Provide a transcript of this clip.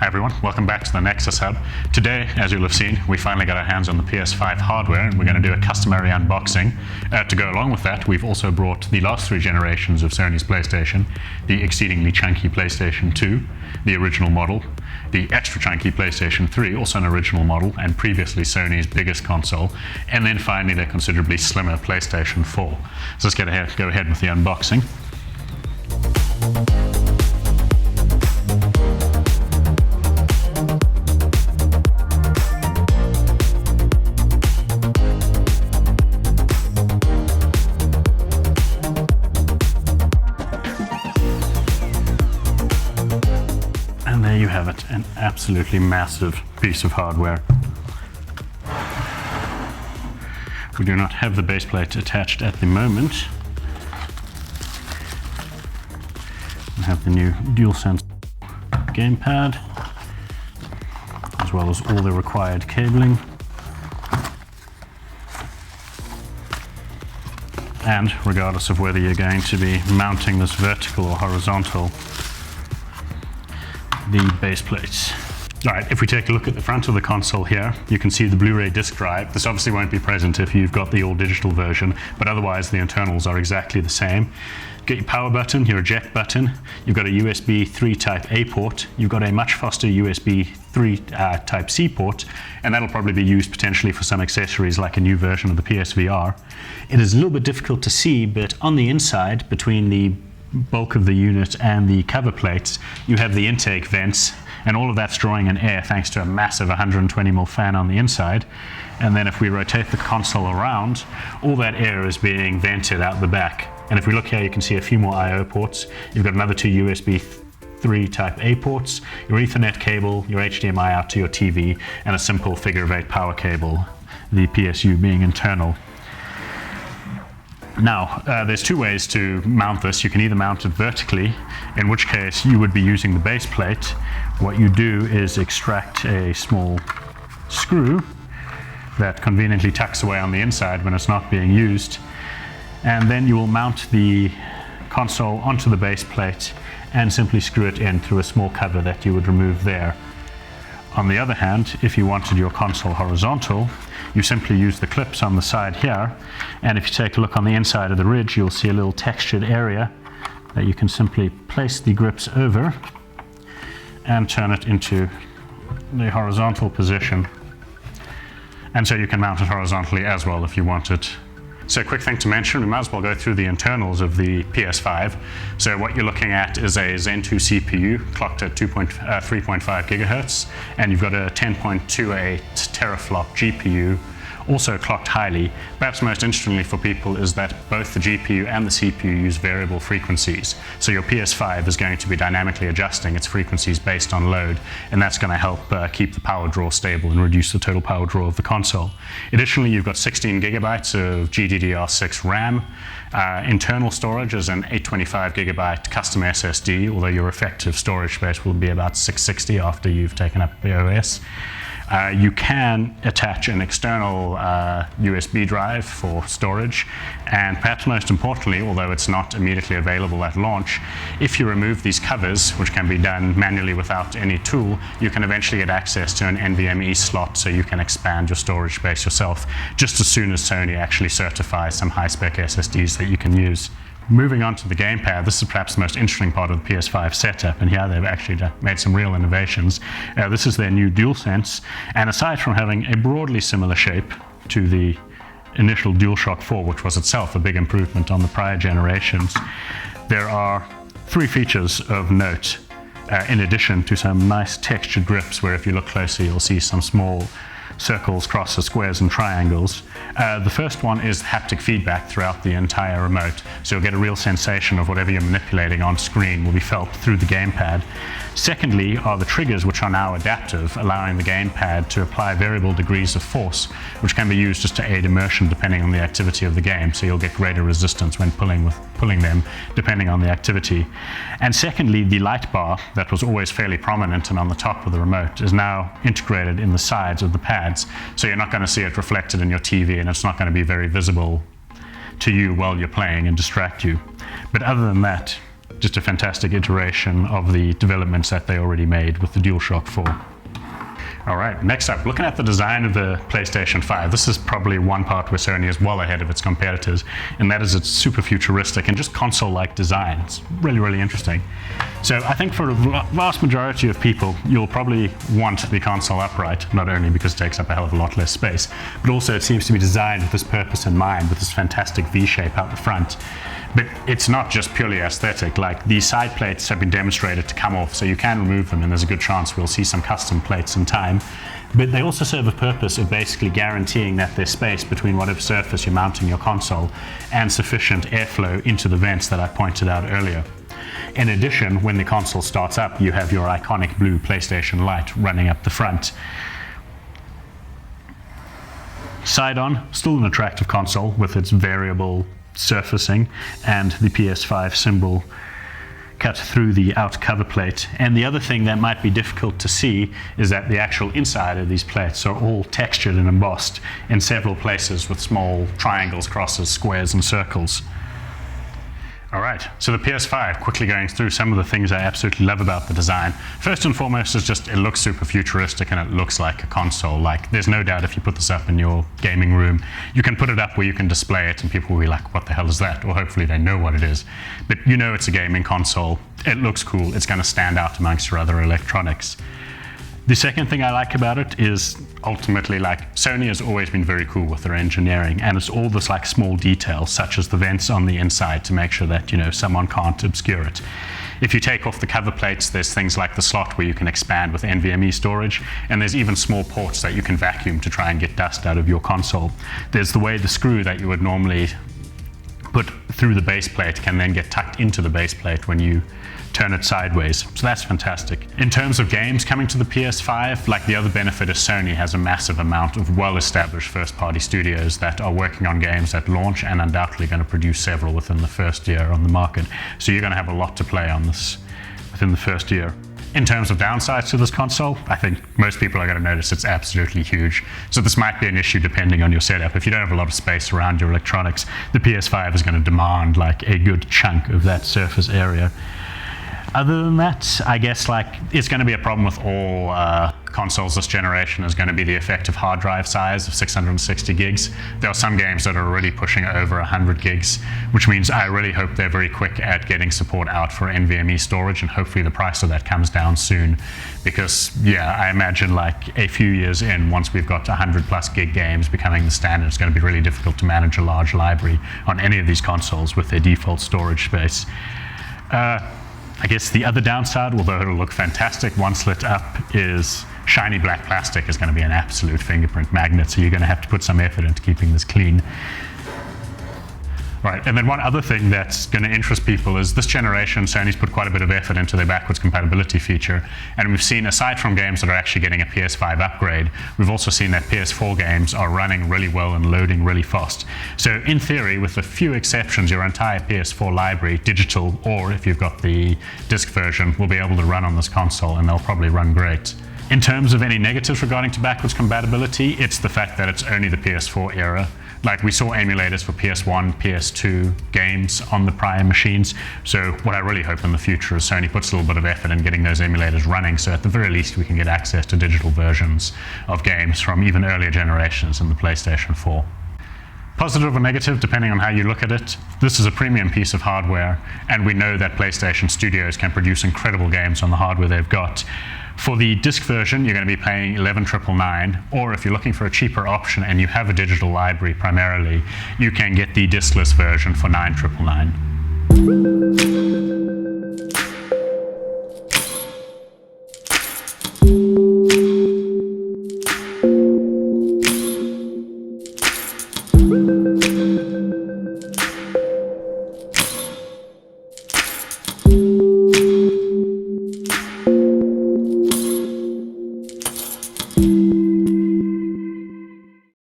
Hi everyone, welcome back to the Nexus Hub. Today, as you'll have seen, we finally got our hands on the PS5 hardware and we're going to do a customary unboxing. To go along with that, we've also brought the last three generations of Sony's PlayStation, the exceedingly chunky PlayStation 2, the original model, the extra chunky PlayStation 3, also an original model, and previously Sony's biggest console, and then finally their considerably slimmer PlayStation 4. So let's go ahead with the unboxing. And there you have it, an absolutely massive piece of hardware. We do not have the base plate attached at the moment. We have the new DualSense gamepad, as well as all the required cabling. And regardless of whether you're going to be mounting this vertical or horizontal, the base plates. All right, if we take a look at the front of the console here, you can see the Blu-ray disc drive. This obviously won't be present if you've got the all-digital version, but otherwise the internals are exactly the same. You've got your power button, your eject button, you've got a USB 3 Type A port, you've got a much faster USB 3 Type C port, and that'll probably be used potentially for some accessories like a new version of the PSVR. It is a little bit difficult to see, but on the inside, between the bulk of the unit and the cover plates, you have the intake vents, and all of that's drawing in air thanks to a massive 120mm fan on the inside. And then if we rotate the console around, all that air is being vented out the back. And if we look here, you can see a few more I/O ports. You've got another two USB 3 Type A ports, your Ethernet cable, your HDMI out to your TV, and a simple figure-of-8 power cable, the PSU being internal. Now, there's two ways to mount this. You can either mount it vertically, in which case you would be using the base plate. What you do is extract a small screw that conveniently tucks away on the inside when it's not being used, and then you will mount the console onto the base plate and simply screw it in through a small cover that you would remove there. On the other hand, if you wanted your console horizontal, you simply use the clips on the side here, and if you take a look on the inside of the ridge, you'll see a little textured area that you can simply place the grips over and turn it into the horizontal position. And so you can mount it horizontally as well if you want it. So a quick thing to mention, we might as well go through the internals of the PS5. So what you're looking at is a Zen 2 CPU clocked at 3.5 gigahertz, and you've got a 10.28 teraflop GPU, also clocked highly. Perhaps most interestingly for people is that both the GPU and the CPU use variable frequencies. So your PS5 is going to be dynamically adjusting its frequencies based on load, and that's going to help keep the power draw stable and reduce the total power draw of the console. Additionally, you've got 16 gigabytes of GDDR6 RAM. Internal storage is an 825 gigabyte custom SSD, although your effective storage space will be about 660 after you've taken up the OS. You can attach an external USB drive for storage, and perhaps most importantly, although it's not immediately available at launch, if you remove these covers, which can be done manually without any tool, you can eventually get access to an NVMe slot so you can expand your storage space yourself just as soon as Sony actually certifies some high-spec SSDs that you can use. Moving on to the gamepad, this is perhaps the most interesting part of the PS5 setup, and here they've actually made some real innovations. This is their new DualSense, and aside from having a broadly similar shape to the initial DualShock 4, which was itself a big improvement on the prior generations, there are three features of note, in addition to some nice textured grips where if you look closely you'll see some small circles, crosses, squares, and triangles. The first one is haptic feedback throughout the entire remote, so you'll get a real sensation of whatever you're manipulating on screen will be felt through the gamepad. Secondly are the triggers, which are now adaptive, allowing the gamepad to apply variable degrees of force, which can be used just to aid immersion depending on the activity of the game, so you'll get greater resistance when pulling them depending on the activity. And secondly, the light bar that was always fairly prominent and on the top of the remote is now integrated in the sides of the pads, so you're not going to see it reflected in your TV, and it's not going to be very visible to you while you're playing and distract you. But other than that, just a fantastic iteration of the developments that they already made with the DualShock 4. All right, next up, looking at the design of the PlayStation 5. This is probably one part where Sony is well ahead of its competitors, and that is its super futuristic and just console-like design. It's really, really interesting. So I think for a vast majority of people, you'll probably want the console upright, not only because it takes up a hell of a lot less space, but also it seems to be designed with this purpose in mind, with this fantastic V-shape out the front. But it's not just purely aesthetic. Like, these side plates have been demonstrated to come off, so you can remove them, and there's a good chance we'll see some custom plates in time. But they also serve a purpose of basically guaranteeing that there's space between whatever surface you're mounting your console and sufficient airflow into the vents that I pointed out earlier. In addition, when the console starts up, you have your iconic blue PlayStation light running up the front. Side-on, still an attractive console with its variable surfacing and the PS5 symbol cut through the out cover plate. And the other thing that might be difficult to see is that the actual inside of these plates are all textured and embossed in several places with small triangles, crosses, squares, and circles. All right, so the PS5, quickly going through some of the things I absolutely love about the design. First and foremost is just it looks super futuristic and it looks like a console. Like, there's no doubt if you put this up in your gaming room, you can put it up where you can display it and people will be like, what the hell is that? Or hopefully they know what it is. But you know it's a gaming console, it looks cool, it's gonna stand out amongst your other electronics. The second thing I like about it is ultimately, like, Sony has always been very cool with their engineering, and it's all this like small details such as the vents on the inside to make sure that, you know, someone can't obscure it. If you take off the cover plates, there's things like the slot where you can expand with NVMe storage, and there's even small ports that you can vacuum to try and get dust out of your console. There's the way the screw that you would normally put through the base plate can then get tucked into the base plate when you turn it sideways, so that's fantastic. In terms of games coming to the PS5, like, the other benefit is Sony has a massive amount of well-established first-party studios that are working on games at launch and undoubtedly going to produce several within the first year on the market. So you're going to have a lot to play on this within the first year. In terms of downsides to this console, I think most people are going to notice it's absolutely huge. So this might be an issue depending on your setup. If you don't have a lot of space around your electronics, the PS5 is going to demand like a good chunk of that surface area. Other than that, I guess, like, it's going to be a problem with all consoles this generation is going to be the effective hard drive size of 660 gigs. There are some games that are already pushing over 100 gigs, which means I really hope they're very quick at getting support out for NVMe storage, and hopefully the price of that comes down soon. Because, yeah, I imagine like a few years in, once we've got 100 plus gig games becoming the standard, it's going to be really difficult to manage a large library on any of these consoles with their default storage space. I guess the other downside, although it'll look fantastic once lit up, is shiny black plastic is going to be an absolute fingerprint magnet, so you're going to have to put some effort into keeping this clean. Right, and then one other thing that's going to interest people is this generation, Sony's put quite a bit of effort into their backwards compatibility feature, and we've seen, aside from games that are actually getting a PS5 upgrade, we've also seen that PS4 games are running really well and loading really fast. So in theory, with a few exceptions, your entire PS4 library, digital, or if you've got the disc version, will be able to run on this console, and they'll probably run great. In terms of any negatives regarding to backwards compatibility, it's the fact that it's only the PS4 era. Like, we saw emulators for PS1, PS2 games on the prior machines. So what I really hope in the future is Sony puts a little bit of effort in getting those emulators running, so at the very least we can get access to digital versions of games from even earlier generations in the PlayStation 4. Positive or negative, depending on how you look at it, this is a premium piece of hardware, and we know that PlayStation studios can produce incredible games on the hardware they've got. For the disc version, you're going to be paying $11,999, or if you're looking for a cheaper option and you have a digital library primarily, you can get the discless version for $9,999.